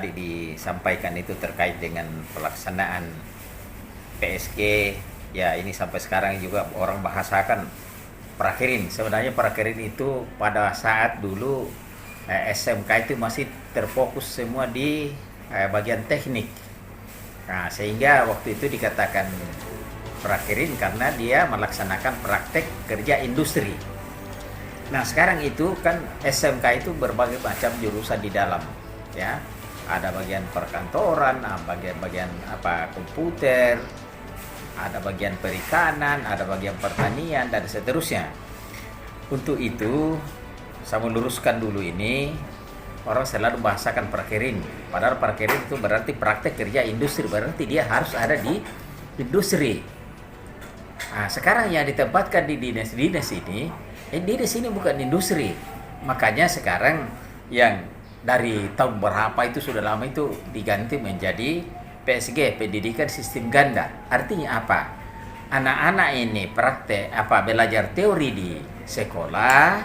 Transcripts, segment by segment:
tadi disampaikan itu terkait dengan pelaksanaan PSG, ya ini sampai sekarang juga orang bahasakan prakerin. Sebenarnya prakerin itu pada saat dulu SMK itu masih terfokus semua di bagian teknik. Nah, sehingga waktu itu dikatakan prakerin karena dia melaksanakan praktek kerja industri. Nah, sekarang itu kan SMK itu berbagai macam jurusan di dalam, ya. Ada bagian perkantoran, bagian komputer, ada bagian perikanan, ada bagian pertanian dan seterusnya. Untuk itu, saya meluruskan dulu ini, orang selalu bahasakan prakerin. Padahal prakerin itu berarti praktek kerja industri, berarti dia harus ada di industri. Nah, sekarang yang ditempatkan di dinas-dinas ini, dinas ini bukan industri. Makanya sekarang yang dari tahun berapa itu sudah lama itu diganti menjadi PSG, pendidikan sistem ganda. Artinya apa? Anak-anak ini praktek belajar teori di sekolah,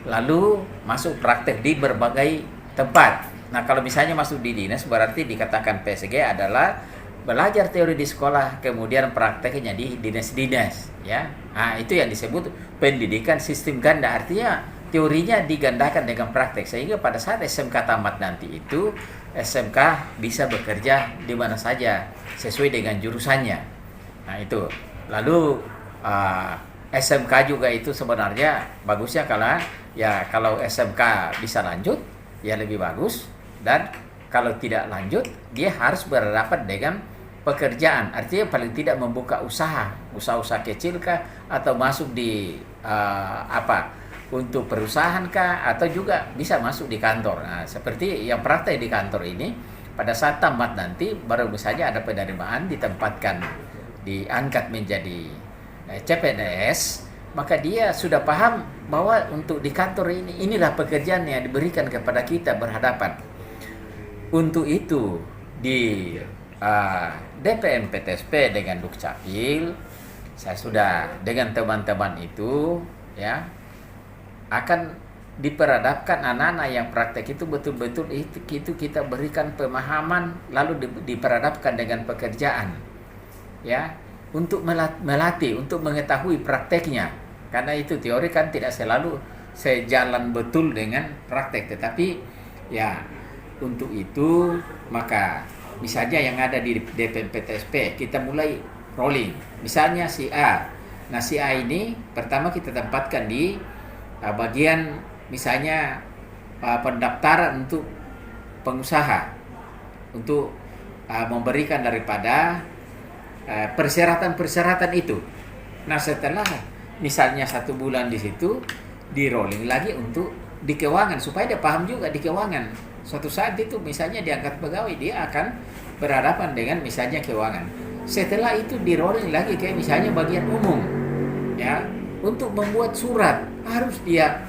lalu masuk praktek di berbagai tempat. Nah, kalau misalnya masuk di dinas berarti dikatakan PSG adalah belajar teori di sekolah, kemudian prakteknya di dinas-dinas, ya. Nah, itu yang disebut pendidikan sistem ganda. Artinya teorinya digandakan dengan praktek, sehingga pada saat SMK tamat nanti itu SMK bisa bekerja di mana saja sesuai dengan jurusannya. Nah, itu. Lalu SMK juga itu sebenarnya bagusnya kalau SMK bisa lanjut ya lebih bagus, dan kalau tidak lanjut dia harus berhadapan dengan pekerjaan. Artinya paling tidak membuka usaha kecil kah, atau masuk di untuk perusahaan kah, atau juga bisa masuk di kantor. Nah, seperti yang praktek di kantor ini, pada saat tamat nanti baru misalnya ada penerimaan, ditempatkan, diangkat menjadi CPNS, maka dia sudah paham bahwa untuk di kantor inilah pekerjaan yang diberikan kepada kita berhadapan. Untuk itu di DPM PTSP dengan Dukcapil, saya sudah dengan teman-teman itu, ya, akan diperhadapkan anak-anak yang praktek itu betul-betul itu kita berikan pemahaman, lalu diperhadapkan dengan pekerjaan, ya, untuk melatih, untuk mengetahui prakteknya. Karena itu teori kan tidak selalu sejalan betul dengan praktek, tetapi ya untuk itu maka misalnya yang ada di DPM PTSP kita mulai rolling. Misalnya si A. Nah, si A ini pertama kita tempatkan di bagian misalnya pendaftaran untuk pengusaha, untuk memberikan daripada persyaratan-persyaratan itu. Nah, setelah misalnya 1 bulan di situ, di rolling lagi untuk di keuangan, supaya dia paham juga di keuangan. Suatu saat itu misalnya diangkat pegawai, dia akan berhadapan dengan misalnya keuangan. Setelah itu di rolling lagi kayak misalnya bagian umum, ya, untuk membuat surat harus dia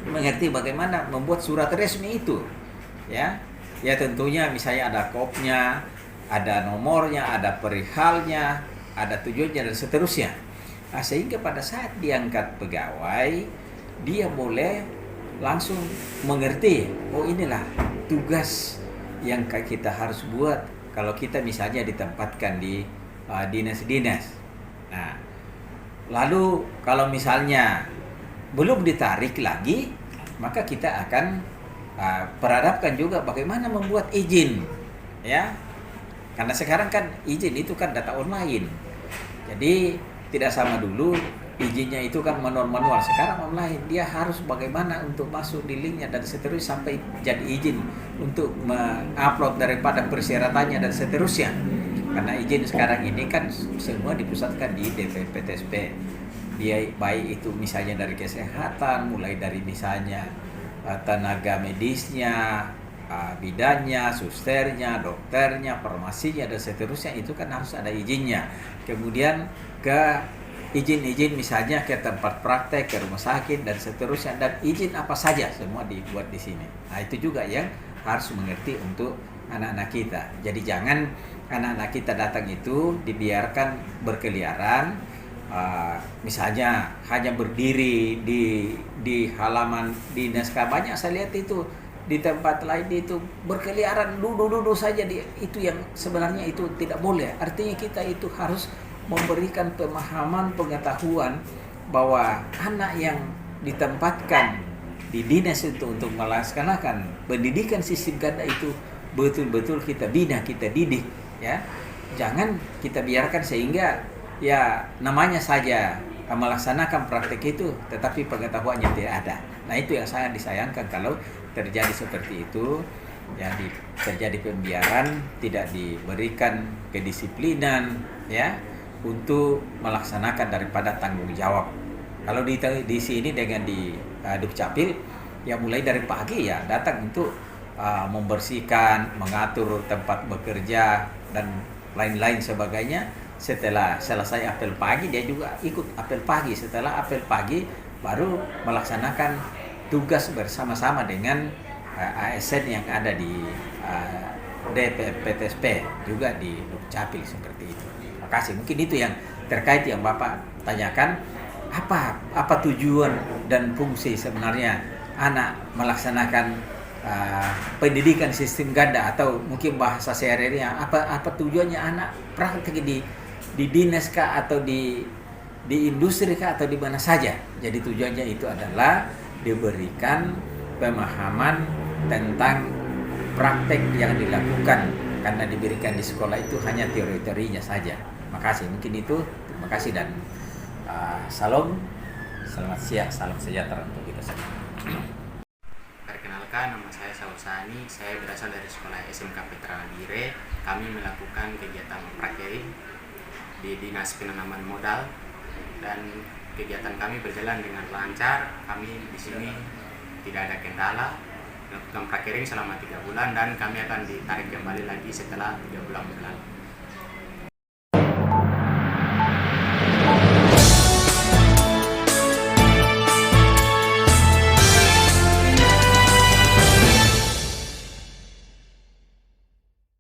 mengerti bagaimana membuat surat resmi itu, ya. Ya tentunya misalnya ada kopnya, ada nomornya, ada perihalnya, ada tujuannya dan seterusnya. Nah, sehingga pada saat diangkat pegawai, dia boleh langsung mengerti, oh inilah tugas yang kita harus buat kalau kita misalnya ditempatkan di dinas-dinas. Nah, lalu kalau misalnya belum ditarik lagi, maka kita akan perhadapkan juga bagaimana membuat izin, ya. Karena sekarang kan izin itu kan data online. Jadi tidak sama dulu izinnya itu kan manual, sekarang online. Dia harus bagaimana untuk masuk di linknya dan seterusnya sampai jadi izin untuk mengupload daripada persyaratannya dan seterusnya. Karena izin sekarang ini kan semua dipusatkan di DPM PTSP. Dia baik itu misalnya dari kesehatan, mulai dari misalnya tenaga medisnya, bidannya, susternya, dokternya, farmasinya dan seterusnya, itu kan harus ada izinnya. Kemudian ke izin-izin misalnya ke tempat praktek, ke rumah sakit dan seterusnya, dan izin apa saja semua dibuat di sini. Nah, itu juga yang harus mengerti untuk anak-anak kita. Jadi jangan anak-anak kita datang itu dibiarkan berkeliaran, misalnya hanya berdiri di halaman dinas. Banyak saya lihat itu di tempat lain itu berkeliaran duduk-duduk saja itu yang sebenarnya itu tidak boleh. Artinya kita itu harus memberikan pemahaman, pengetahuan bahwa anak yang ditempatkan di dinas itu untuk melaksanakan pendidikan sistem ganda itu betul-betul kita bina, kita didik, ya. Jangan kita biarkan sehingga ya namanya saja melaksanakan praktek itu tetapi pengetahuannya tidak ada. Nah, itu yang sangat disayangkan kalau terjadi seperti itu, ya, terjadi pembiaran, tidak diberikan kedisiplinan, ya, untuk melaksanakan daripada tanggung jawab. Kalau di sini dengan di Dukcapil, ya mulai dari pagi ya datang untuk membersihkan, mengatur tempat bekerja dan lain-lain sebagainya. Setelah selesai apel pagi dia juga ikut apel pagi. Setelah apel pagi baru melaksanakan tugas bersama-sama dengan ASN yang ada di DPPTSP juga di Dukcapil seperti itu. Terima kasih. Mungkin itu yang terkait yang Bapak tanyakan, apa tujuan dan fungsi sebenarnya anak melaksanakan pendidikan sistem ganda, atau mungkin bahasa sehari-harinya apa tujuannya anak praktik di dinas kah atau di industri kah atau di mana saja. Jadi tujuannya itu adalah diberikan pemahaman tentang praktek yang dilakukan, karena diberikan di sekolah itu hanya teori-teorinya saja. Makasih, mungkin itu. Terima kasih dan salam, selamat siang, salam sejahtera untuk kita semua. Perkenalkan, nama saya Saul Sani, saya berasal dari sekolah SMK Petra Gire. Kami melakukan kegiatan prakering di Dinas Penanaman Modal dan kegiatan kami berjalan dengan lancar. Kami di sini tidak ada kendala, melakukan prakering selama 3 bulan dan kami akan ditarik kembali lagi setelah 3 bulan berlalu.